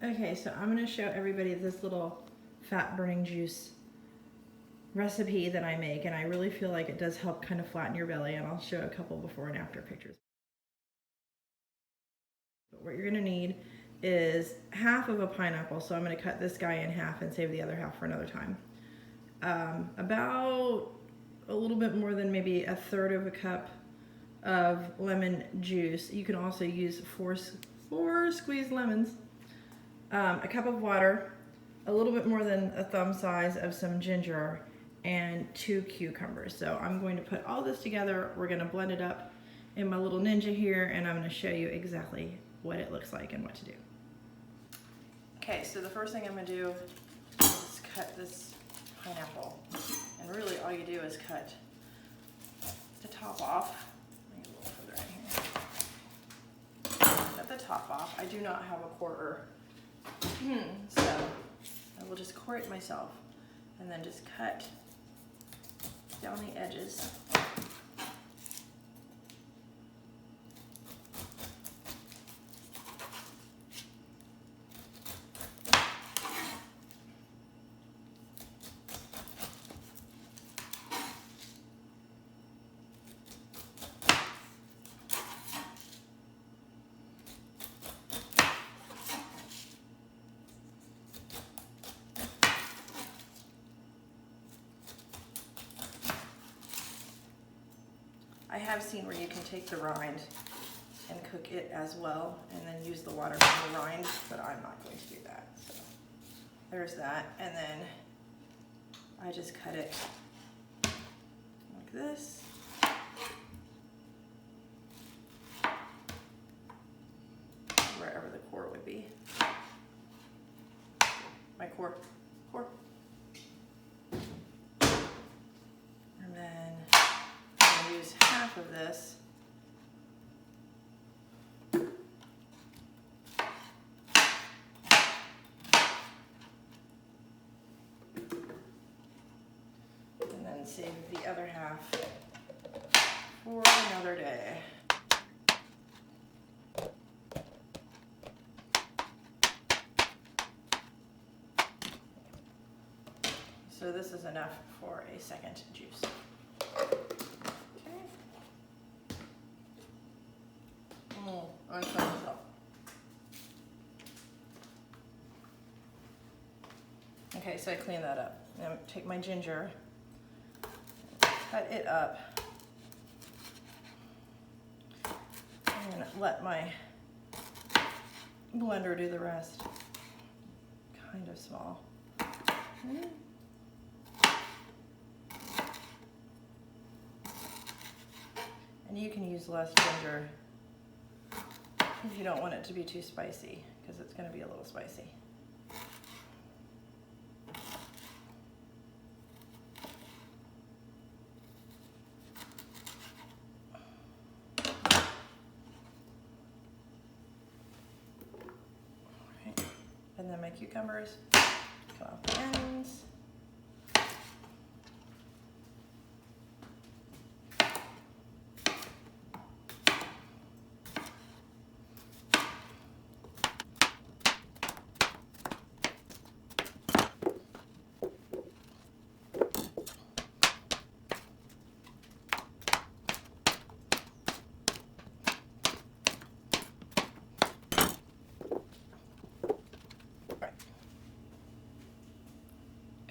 Okay, so I'm going to show everybody this little fat burning juice recipe that I make, and I really feel like it does help kind of flatten your belly, and I'll show a couple before and after pictures. But what you're going to need is half of a pineapple, so I'm going to cut this guy in half and save the other half for another time. About a little bit more than maybe a third of a cup of lemon juice. You can also use four squeezed lemons, a cup of water, a little bit more than a thumb size of some ginger, and 2 cucumbers. So I'm going to put all this together. We're going to blend it up in my little Ninja here, and I'm going to show you exactly what it looks like and what to do. Okay, so the first thing I'm going to do is cut this pineapple, and really all you do is cut the top off. Maybe a little further in here. Cut the top off. I do not have a quarter, so I will just core it myself, and then just cut down the edges. I have seen where you can take the rind and cook it as well, and then use the water from the rind, but I'm not going to do that. So there's that, and then I just cut it like this. Wherever the core would be. My core. And then I'm going to use half of this. And then save the other half for another day. So this is enough for a second juice. I'm trying this out. Okay, so I clean that up. Now take my ginger, cut it up, and let my blender do the rest. Kind of small. And you can use less ginger if you don't want it to be too spicy, because it's going to be a little spicy. Okay. And then my cucumbers come off the ends.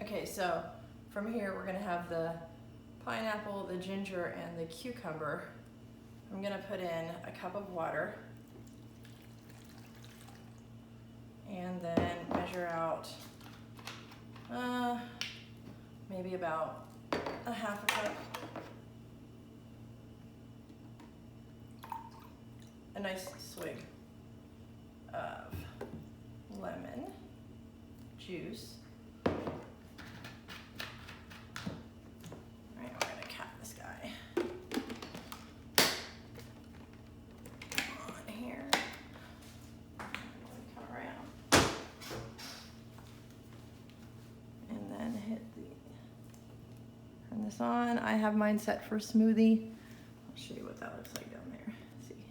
Okay, so from here we're going to have the pineapple, the ginger, and the cucumber. I'm going to put in a cup of water and then measure out maybe about a half a cup. A nice swig of lemon juice. Turn this on. I have mine set for smoothie. I'll show you what that looks like down there. Let's see.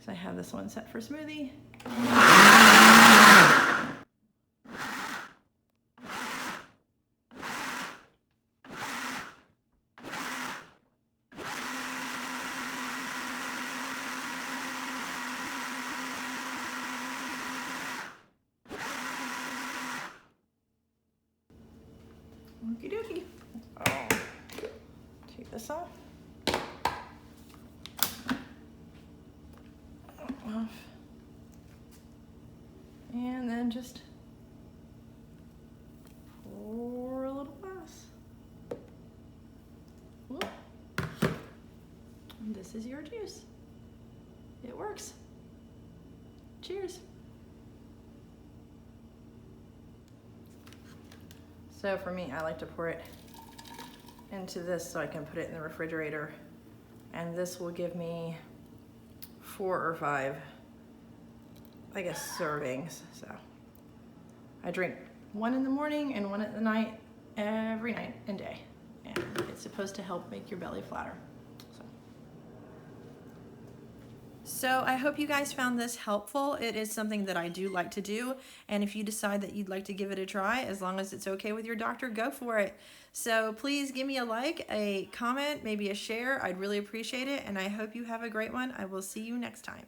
So I have this one set for smoothie. Okie dokie. Oh, take this off. Off. And then just pour a little glass. Whoop. And this is your juice. It works. Cheers. So for me, I like to pour it into this so I can put it in the refrigerator. And this will give me 4 or 5, I guess, servings. So I drink 1 in the morning and 1 at the night, every night and day. And it's supposed to help make your belly flatter. So I hope you guys found this helpful. It is something that I do like to do. And if you decide that you'd like to give it a try, as long as it's okay with your doctor, go for it. So please give me a like, a comment, maybe a share. I'd really appreciate it. And I hope you have a great one. I will see you next time.